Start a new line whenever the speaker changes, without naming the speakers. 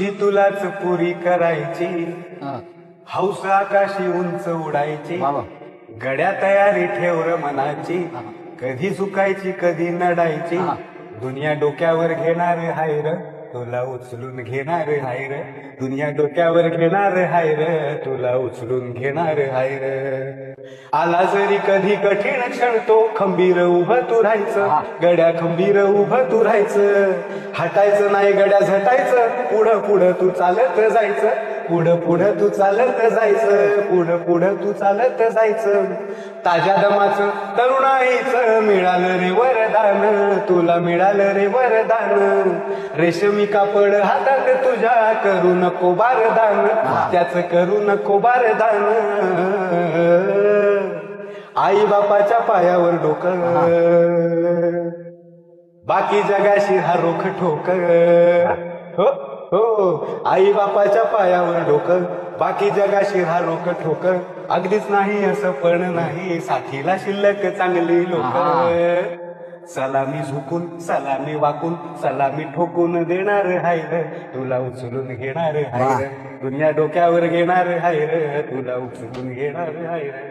तुझी तुलाच पुरी करायची, हौस आकाशी उंच उडायची, गड्या तयारी ठेव र मनाची, कधी झुकायची कधी नडायची, दुनिया डोक्यावर घेणार हाय र, तुला उचलून घेणार हाय र, दुनिया डोक्यावर घेणार हाय र, तुला उचलून घेणार हाय र. आला जरी कधी कठीण क्षण तो खंबीर उभं तू राहायचं, गड्या खंबीर उभं तू राहायचं, हटायचं नाही गड्या झटायचं, पुढं पुढं तू चालत जायचं, पुढं पुढं तू चालत जायचं, पुढं पुढं तू चालत जायचं. ताज्या दमाचं तरुणाईचं मिळालं रे वरदान, तुला मिळालं रे वरदान, रेशमी कापड हातात तुझ्या करू नको बारदान, त्याचं करू नको बारदान. आई बापाच्या पायावर डोकं, बाकी जगाशी हा रोख ठोक. हो हो, आई बापाच्या पायावर डोकं, बाकी जगाशी हा रोख ठोक. अगदीच नाही असं पण नाही, साथीला शिल्लक चांगली लोक. सलामी झुकून सलामी वाकून सलामी ठोकून देणार हाय र, तुला उचलून घेणार हाय र, दुनिया डोक्यावर घेणार हाय र, तुला उचलून घेणार हाय र.